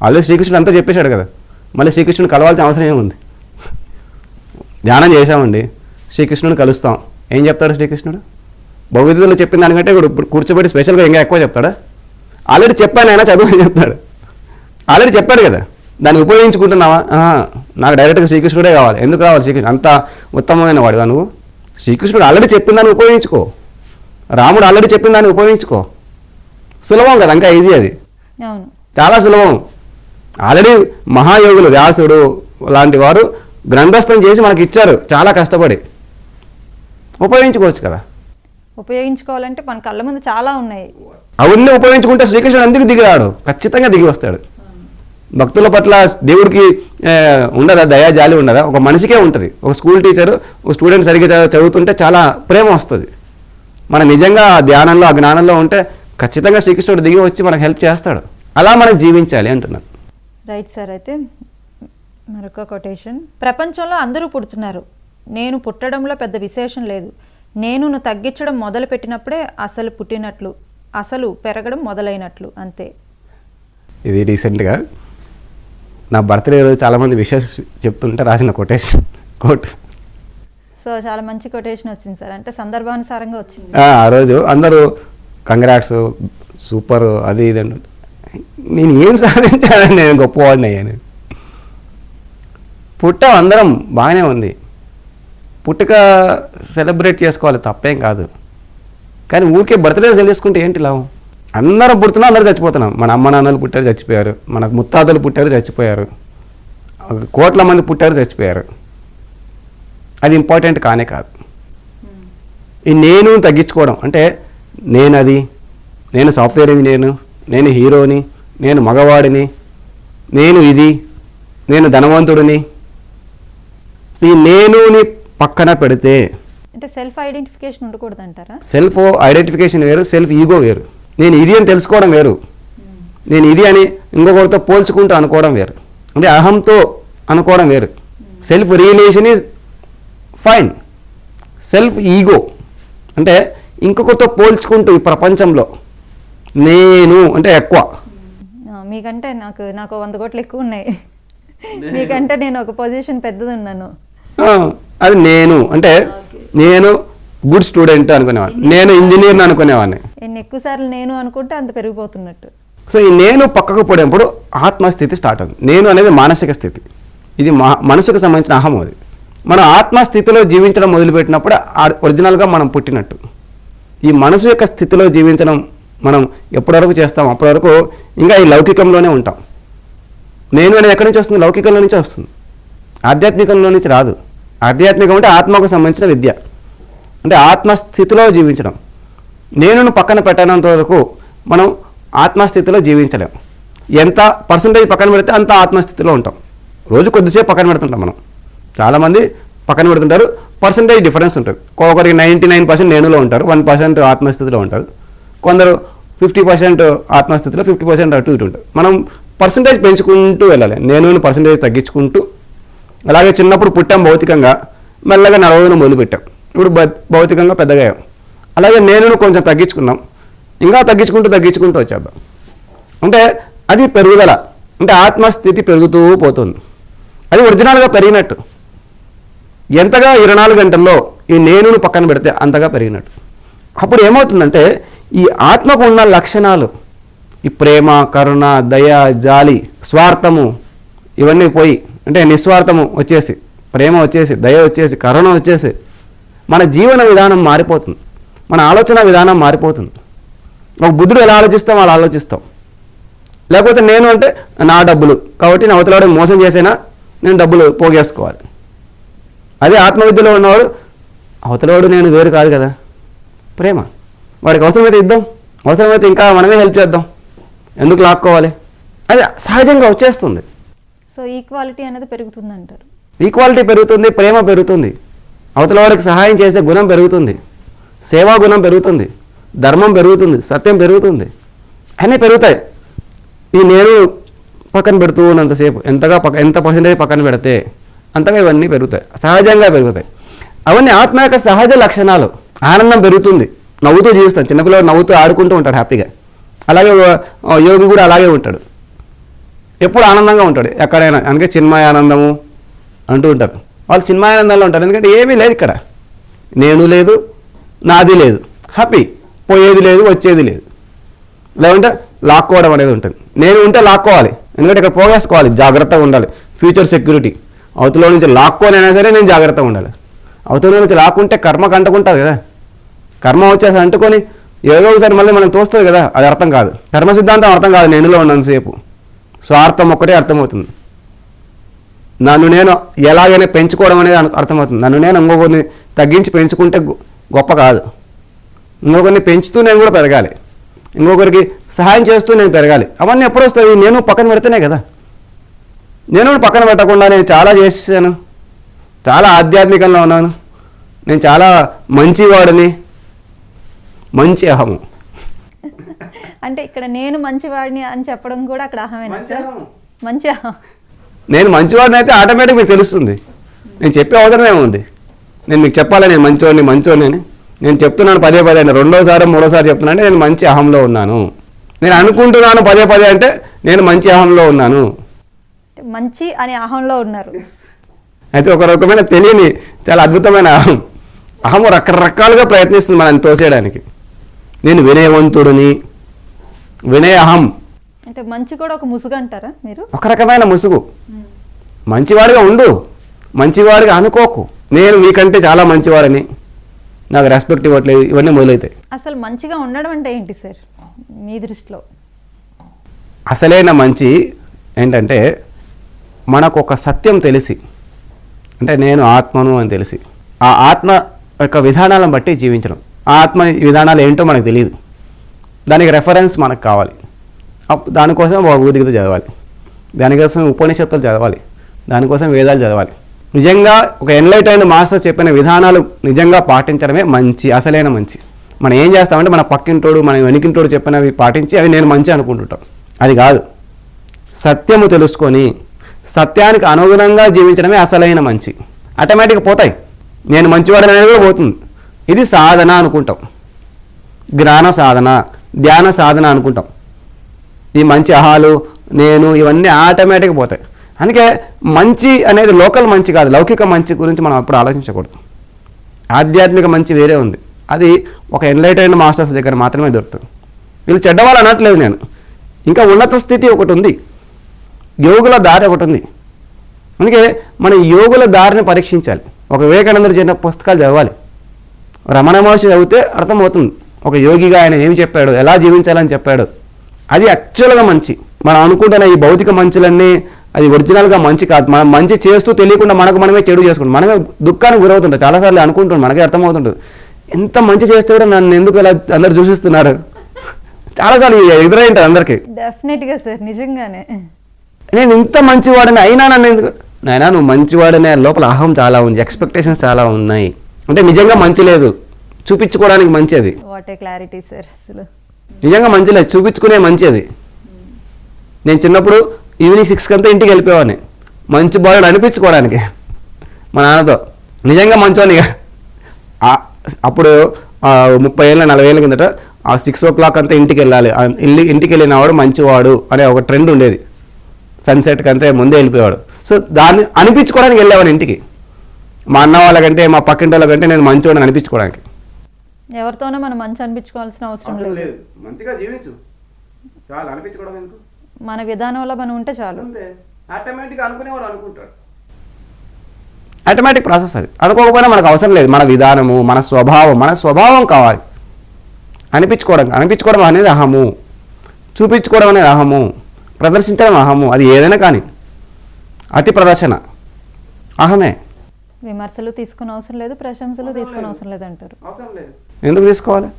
ఆల్రెడీ శ్రీకృష్ణుడు అంతా చెప్పేశాడు కదా, మళ్ళీ శ్రీకృష్ణుడు కలవాల్సిన అవసరం ఏముంది? ధ్యానం చేసామండి, శ్రీకృష్ణుని కలుస్తాం, ఏం చెప్తాడు శ్రీకృష్ణుడు? భగవద్గీతలో చెప్పిన దానికంటే ఇప్పుడు కూర్చోబెట్టి స్పెషల్గా ఇంకా ఎక్కువ చెప్తాడా? ఆల్రెడీ చెప్పాను ఆయన చదువు అని చెప్తాడు. ఆల్రెడీ చెప్పాడు కదా, దాన్ని ఉపయోగించుకుంటున్నావా? నాకు డైరెక్ట్గా శ్రీకృష్ణుడే కావాలి. ఎందుకు కావాలి శ్రీకృష్ణుడు? అంత ఉత్తమమైన వాడుగా నువ్వు? శ్రీకృష్ణుడు ఆల్రెడీ చెప్పిన దాన్ని ఉపయోగించుకో, రాముడు ఆల్రెడీ చెప్పిన దాన్ని ఉపయోగించుకో. సులభం కదా, ఇంకా ఈజీ అది, అవును, చాలా సులభం. ఆల్రెడీ మహాయోగులు వ్యాసుడు లాంటి వారు గ్రంథస్థం చేసి మనకి ఇచ్చారు, చాలా కష్టపడి. ఉపయోగించుకోవచ్చు కదా. ఉపయోగించుకోవాలంటే మన కళ్ళ ముందు చాలా ఉన్నాయి. అవన్నీ ఉపయోగించుకుంటే శ్రీకృష్ణుడు ఎందుకు దిగిరాడు? ఖచ్చితంగా దిగి వస్తాడు. భక్తుల పట్ల దేవుడికి ఉండదా దయా జాలి ఉండదా? ఒక మనిషికే ఉంటుంది. ఒక స్కూల్ టీచరు ఒక స్టూడెంట్ సరిగ్గా చదువుతుంటే చాలా ప్రేమ వస్తుంది. మన నిజంగా ఆ ధ్యానంలో ఆ జ్ఞానంలో ఉంటే ఖచ్చితంగా శ్రీకృష్ణుడు దిగి వచ్చి మనకు హెల్ప్ చేస్తాడు. అలా మనం జీవించాలి అంటున్నాను. Right sir. అయితే మరొక కొటేషన్, ప్రపంచంలో అందరూ పుడుతున్నారు, నేను పుట్టడంలో పెద్ద విశేషం లేదు, నేను తగ్గించడం మొదలు పెట్టినప్పుడే అసలు పుట్టినట్లు, అసలు పెరగడం మొదలైనట్లు అంతే. ఇది రీసెంట్గా నా బర్త్డే రోజు చాలామంది విషెస్ చెప్తుంటే రాసిన కొటేషన్ కోట్. సో చాలా మంచి కొటేషన్ వచ్చింది సార్, అంటే సందర్భానుసారంగా వచ్చింది. ఆ రోజు అందరూ కంగ్రాట్స్, సూపర్, అది ఇది అంటే నేను ఏం సాధించాలని, నేను గొప్పవాడిని అయ్యాను. పుట్టాం అందరం, బాగానే ఉంది, పుట్టుక సెలబ్రేట్ చేసుకోవాలి, తప్పేం కాదు. కానీ ఊరికే బర్త్డే చేసుకుంటే ఏంటి లాభం? అందరం పుడుతున్నాం, అందరూ చచ్చిపోతున్నాం. మన అమ్మ నాన్నలు పుట్టారు, చచ్చిపోయారు. మన ముత్తాతలు పుట్టారు, చచ్చిపోయారు. కోట్ల మంది పుట్టారు, చచ్చిపోయారు. అది ఇంపార్టెంట్ కానే కాదు. ఈ నేను తగ్గించుకోవడం అంటే నేను సాఫ్ట్వేర్ ఇంజనీర్ను, నేను హీరోని, నేను మగవాడిని, నేను ఇది, నేను ధనవంతుడిని, ఈ నేనుని పక్కన పెడితే అంటే సెల్ఫ్ ఐడెంటిఫికేషన్ ఉండకూడదు అంటారా? సెల్ఫ్ ఐడెంటిఫికేషన్ వేరు, సెల్ఫ్ ఈగో వేరు. నేను ఇది అని తెలుసుకోవడం వేరు, నేను ఇది అని ఇంకొకరితో పోల్చుకుంటూ అనుకోవడం వేరు, అంటే అహంతో అనుకోవడం వేరు. Self realization is fine. Self ego అంటే ఇంకొకరితో పోల్చుకుంటూ ఈ ప్రపంచంలో నేను అంటే ఎక్కువ, మీకంటే నాకు 100 కోట్లు ఎక్కువ ఉన్నాయి, మీకంటే నేను ఒక పొజిషన్ పెద్దది ఉన్నాను, అది నేను అంటే నేను గుడ్ స్టూడెంట్ అనుకునేవాడిని, నేను ఇంజనీర్ని అనుకునేవాడిని. ఎన్ని ఎక్కువసార్లు నేను అనుకుంటే అంత పెరిగిపోతున్నట్టు. సో ఈ నేను పక్కకు పడేప్పుడు ఆత్మస్థితి స్టార్ట్ అవుతుంది. నేను అనేది మానసిక స్థితి, ఇది మనసుకు సంబంధించిన అహం. అది మనం ఆత్మస్థితిలో జీవించడం మొదలుపెట్టినప్పుడు ఒరిజినల్గా మనం పుట్టినట్టు. ఈ మనసు యొక్క స్థితిలో జీవించడం మనం ఎప్పటివరకు చేస్తాం, అప్పటి వరకు ఇంకా ఈ లౌకికంలోనే ఉంటాం. నేను అనేది ఎక్కడి నుంచి వస్తుంది? లౌకికంలో నుంచి వస్తుంది, ఆధ్యాత్మికంలో నుంచి రాదు. ఆధ్యాత్మికం అంటే ఆత్మకు సంబంధించిన విద్య, అంటే ఆత్మస్థితిలో జీవించడం. నేనును పక్కన పెట్టనంత వరకు మనం ఆత్మస్థితిలో జీవించలేము. ఎంత పర్సంటేజ్ పక్కన పెడితే అంత ఆత్మస్థితిలో ఉంటాం. రోజు కొద్దిసేపు పక్కన పెడుతుంటాం మనం, చాలామంది పక్కన పెడుతుంటారు, పర్సంటేజ్ డిఫరెన్స్ ఉంటుంది. ఒక్కొక్కరికి 99% నేనులో ఉంటారు, 1% ఆత్మస్థితిలో ఉంటారు. కొందరు 50% ఆత్మస్థితిలో, 50% అటు ఇటు ఉంటారు. మనం పర్సంటేజ్ పెంచుకుంటూ వెళ్ళాలి, నేను పర్సంటేజ్ తగ్గించుకుంటూ. అలాగే చిన్నప్పుడు పుట్టాం భౌతికంగా, మెల్లగా నడవడం మొదలుపెట్టాం, ఇప్పుడు భౌతికంగా పెద్దగా. అలాగే నేను కొంచెం తగ్గించుకున్నాం, ఇంకా తగ్గించుకుంటూ వచ్చేద్దాం. అంటే అది పెరుగుదల, అంటే ఆత్మస్థితి పెరుగుతూ పోతుంది. అది ఒరిజినల్గా పెరిగినట్టు. ఎంతగా 24 గంటల్లో ఈ నేనును పక్కన పెడితే అంతగా పెరిగినట్టు. అప్పుడు ఏమవుతుందంటే ఈ ఆత్మకు ఉన్న లక్షణాలు, ఈ ప్రేమ, కరుణ, దయ, జాలి, స్వార్థము, ఇవన్నీ పోయి అంటే నిస్వార్థము వచ్చేసి, ప్రేమ వచ్చేసి, దయ వచ్చేసి, కరుణ వచ్చేసి మన జీవన విధానం మారిపోతుంది, మన ఆలోచన విధానం మారిపోతుంది. ఒక బుద్ధుడు ఎలా ఆలోచిస్తాం అలా ఆలోచిస్తాం. లేకపోతే నేను అంటే నా డబ్బులు కాబట్టి నా అవతలవాడు మోసం చేసైనా నేను డబ్బులు పోగేసుకోవాలి. అదే ఆత్మవిద్యలో ఉన్నవాడు అవతలవాడు నేను వేరు కాదు కదా, ప్రేమ, వాడికి అవసరమైతే ఇద్దాం, అవసరమైతే ఇంకా మనమే హెల్ప్ చేద్దాం, ఎందుకు లాక్కోవాలి, అది సహజంగా వచ్చేస్తుంది. సో ఈక్వాలిటీ అనేది పెరుగుతుంది అంటారు. ఈక్వాలిటీ పెరుగుతుంది, ప్రేమ పెరుగుతుంది, అవతల వారికి సహాయం చేసే గుణం పెరుగుతుంది, సేవా గుణం పెరుగుతుంది, ధర్మం పెరుగుతుంది, సత్యం పెరుగుతుంది, అన్నీ పెరుగుతాయి. ఈ నేను పక్కన పెడుతూ ఉన్నంతసేపు ఎంత పర్సెంటేజ్ పక్కన పెడితే అంతగా ఇవన్నీ పెరుగుతాయి, సహజంగా పెరుగుతాయి. అవన్నీ ఆత్మ యొక్క సహజ లక్షణాలు. ఆనందం పెరుగుతుంది, నవ్వుతూ జీవిస్తాం. చిన్నపిల్లలు నవ్వుతూ ఆడుకుంటూ ఉంటాడు హ్యాపీగా. అలాగే యోగి కూడా అలాగే ఉంటాడు, ఎప్పుడు ఆనందంగా ఉంటాడు ఎక్కడైనా. అందుకే చిన్మయ ఆనందము అంటూ ఉంటారు. వాళ్ళు చిన్మయానందంలో ఉంటారు. ఎందుకంటే ఏమీ లేదు ఇక్కడ, నేను లేదు, నాది లేదు, హ్యాపీ, పోయేది లేదు, వచ్చేది లేదు. లేదంటే లాక్కోవడం అనేది ఉంటుంది. నేను ఉంటే లాక్కోవాలి, ఎందుకంటే ఇక్కడ పోగేసుకోవాలి, జాగ్రత్తగా ఉండాలి, ఫ్యూచర్ సెక్యూరిటీ. అవతల నుంచి లాక్కోనైనా సరే నేను జాగ్రత్తగా ఉండాలి. అవతల నుంచి లాక్కుంటే కర్మకు అంటుకుంటుంది కదా, కర్మ వచ్చేసి అంటుకొని ఏదో ఒకసారి మళ్ళీ మనం తోస్తుంది కదా, అది అర్థం కాదు. కర్మ సిద్ధాంతం అర్థం కాదు నేనులో ఉన్నంతసేపు. స్వార్థం ఒక్కటే అర్థమవుతుంది. నన్ను నేను ఎలాగైనా పెంచుకోవడం అనేది అర్థమవుతుంది. నన్ను నేను ఇంకొకరిని తగ్గించి పెంచుకుంటే గొప్ప కాదు. ఇంకొకరిని పెంచుతూ నేను కూడా పెరగాలి, ఇంకొకరికి సహాయం చేస్తూ నేను పెరగాలి. అవన్నీ ఎప్పుడు వస్తాయి? నేను పక్కన పెడితేనే కదా. నేను పక్కన పెట్టకుండా నేను చాలా చేసాను, చాలా ఆధ్యాత్మికంగా ఉన్నాను, నేను చాలా మంచివాడిని, మంచి అహము. అంటే ఇక్కడ నేను మంచివాడిని అని చెప్పడం కూడా అక్కడ అహమేనా? మంచి అహం. నేను మంచివాడిని అయితే ఆటోమేటిక్ మీకు తెలుస్తుంది. నేను చెప్పే అవసరం ఏముంది? నేను మీకు చెప్పాలి నేను మంచివాడిని అని. నేను చెప్తున్నాను పదే అంటే రెండోసారి మూడోసారి చెప్తున్నాను అంటే నేను మంచి అహంలో ఉన్నాను. నేను అనుకుంటున్నాను పదే అంటే నేను మంచి అహంలో ఉన్నాను. మంచి అనే అహంలో ఉన్నారు. అయితే ఒక రకమైన తెలియని చాలా అద్భుతమైన అహం. అహము రకరకాలుగా ప్రయత్నిస్తుంది మనల్ని తోసేయడానికి. నేను వినయవంతుడిని, వినయ అహం. అంటే మంచి కూడా ఒక ముసుగు అంటారా మీరు? ఒక రకమైన ముసుగు. మంచివాడిగా ఉండు, మంచివాడిగా అనుకోకు. నేను మీకంటే చాలా మంచివాడని, నాకు రెస్పెక్ట్ ఇవ్వట్లేదు, ఇవన్నీ మొదలవుతాయి. అసలు మంచిగా ఉండడం అంటే ఏంటి సార్ మీ దృష్టిలో? అసలైన మంచి ఏంటంటే మనకు ఒక సత్యం తెలిసి, అంటే నేను ఆత్మను అని తెలిసి, ఆ ఆత్మ యొక్క విధానాలను బట్టి జీవించడం. ఆ ఆత్మ విధానాలు ఏంటో మనకు తెలియదు, దానికి రెఫరెన్స్ మనకు కావాలి. దానికోసం భగవద్గీత చదవాలి, దానికోసం ఉపనిషత్తులు చదవాలి, దానికోసం వేదాలు చదవాలి. నిజంగా ఒక ఎన్లైటెండ్ మాస్టర్ చెప్పిన విధానాలు నిజంగా పాటించడమే మంచి, అసలైన మంచి. మనం ఏం చేస్తామంటే మన పక్కింటోడు, మన వెనుకింటోడు చెప్పినవి పాటించి అవి నేను మంచి అనుకుంటుంటాం. అది కాదు. సత్యము తెలుసుకొని సత్యానికి అనుగుణంగా జీవించడమే అసలైన మంచి. ఆటోమేటిక్గా పోతాయి, నేను మంచివాడని అనేది కూడా పోతుంది. ఇది సాధన అనుకుంటాం, జ్ఞాన సాధన, ధ్యాన సాధన అనుకుంటాం. ఈ మంచి అహాలు, నేను, ఇవన్నీ ఆటోమేటిక్గా పోతాయి. అందుకే మంచి అనేది లోకల్ మంచి కాదు, లౌకిక మంచి గురించి మనం అప్పుడు ఆలోచించకూడదు. ఆధ్యాత్మిక మంచి వేరే ఉంది, అది ఒక ఎన్లైటెండ్ మాస్టర్స్ దగ్గర మాత్రమే దొరుకుతుంది. వీళ్ళు చెడ్డవాళ్ళు అనట్లేదు నేను. ఇంకా ఉన్నత స్థితి ఒకటి ఉంది, యోగుల దారి ఒకటి ఉంది. అందుకే మన యోగుల దారిని పరీక్షించాలి. ఒక వివేకానందుడు చెప్పిన పుస్తకాలు చదవాలి, రమణ మహర్షి చదివితే అర్థమవుతుంది ఒక యోగిగా ఆయన ఏమి చెప్పాడు, ఎలా జీవించాలని చెప్పాడు. అది యాక్చువల్గా మంచి. మనం అనుకుంటున్న ఈ భౌతిక మంచులన్నీ అది ఒరిజినల్గా మంచి కాదు. మనం మంచి చేస్తూ తెలియకుండా మనకు మనమే చెడు చేసుకుంటాం, మనమే దుఃఖానికి గురవుతుంటాం. చాలాసార్లు అనుకుంటాం, మనకే అర్థమవుతుంటుంది ఎంత మంచి చేస్తే కూడా నన్ను ఎందుకు ఇలా అందరు చూసిస్తున్నారు. చాలాసార్లు ఎదురైంటారు అందరికీ. డెఫినెట్గా సార్, నిజంగానే నేను ఇంత మంచివాడని అయినా నన్ను ఎందుకు, నాయనా నువ్వు మంచివాడనే లోపల అహం చాలా ఉంది, ఎక్స్పెక్టేషన్స్ చాలా ఉన్నాయి. అంటే నిజంగా మంచి లేదు, చూపించుకోవడానికి మంచి అది. What a clarity sir. అసలు నిజంగా మంచి లేదు, చూపించుకునే మంచి అది. నేను చిన్నప్పుడు ఈవినింగ్ 6 అంతా ఇంటికి వెళ్ళిపోయేవాడిని, మంచి బాగా అనిపించుకోవడానికి మా నాన్నతో. నిజంగా మంచోని అప్పుడు 30 ఏళ్ళ 40 ఏళ్ళ కిందట 6 o'clock అంతా ఇంటికి వెళ్ళాలి, ఇంటికి వెళ్ళినవాడు మంచివాడు అనే ఒక ట్రెండ్ ఉండేది. సన్సెట్కి అంతే ముందే వెళ్ళిపోయేవాడు. సో దాన్ని అనిపించుకోవడానికి వెళ్ళేవాడిని ఇంటికి. మా అన్న వాళ్ళకంటే, మా పక్కింటి వాళ్ళకంటే నేను మంచివాడిని అనిపించుకోవడానికి. ఎవరితోనో మనం మంచి అనిపించుకోవాల్సిన అవసరం లేదు. మంచిగా జీవించు, చాలా అనిపించుకోవడం ఎందుకు? మన విధానంలో మనం ఉంటే చాలు. ఆటోమేటిక్గా అనుకునేవాడు అనుకుంటాడు. ఆటోమేటిక్ ప్రాసెస్ అది. అనుకోకపోయినా మనకు అవసరం లేదు. మన విధానము, మన స్వభావం కావాలి. అనిపించుకోవడం అనేది అహము, చూపించుకోవడం అనేది అహము, ప్రదర్శించడం అహము. అది ఏదైనా కానీ అతి ప్రదర్శన అహమే. విమర్శలు తీసుకునే అవసరం లేదు, ప్రశంసలు తీసుకునే అవసరం లేదు అంటారు. ఎందుకు తీసుకోవాలి?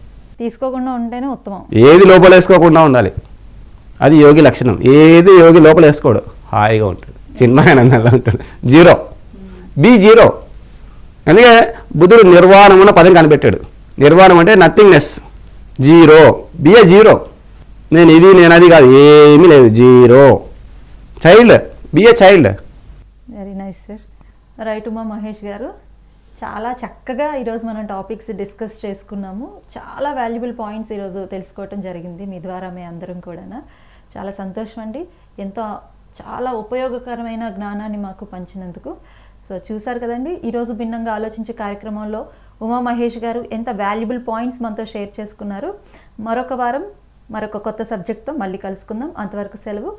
తీసుకోకుండా ఉంటేనే ఉత్తమం. ఏది లోపల వేసుకోకుండా ఉండాలి, అది యోగి లక్షణం. ఏది యోగి లోపల వేసుకోడు, హాయిగా ఉంటాడు, చిన్మయానందంగా ఉంటాడు, జీరో. B zero. అందుకే బుద్ధుడు నిర్వాణం అన్న పదం కనిపెట్టాడు. నిర్వాణం అంటే నథింగ్నెస్, జీరో. BA zero. నేను అది కాదు, ఏమీ లేదు, zero. Child, be a child. Very nice sir. Right Uma Mahesh గారు, చాలా చక్కగా ఈరోజు మనం టాపిక్స్ డిస్కస్ చేసుకున్నాము. చాలా వాల్యుబుల్ పాయింట్స్ ఈరోజు తెలుసుకోవటం జరిగింది మీ ద్వారా, మీ అందరం కూడా. చాలా సంతోషం అండి. చాలా ఉపయోగకరమైన జ్ఞానాన్ని మాకు పంచినందుకు. సో చూసారు కదండి, ఈరోజు భిన్నంగా ఆలోచించే కార్యక్రమంలో ఉమా మహేష్ గారు ఎంత వాల్యుబుల్ పాయింట్స్ మనతో షేర్ చేసుకున్నారు. మరొక వారం మరొక కొత్త సబ్జెక్ట్తో మళ్ళీ కలుసుకుందాం. అంతవరకు సెలవు.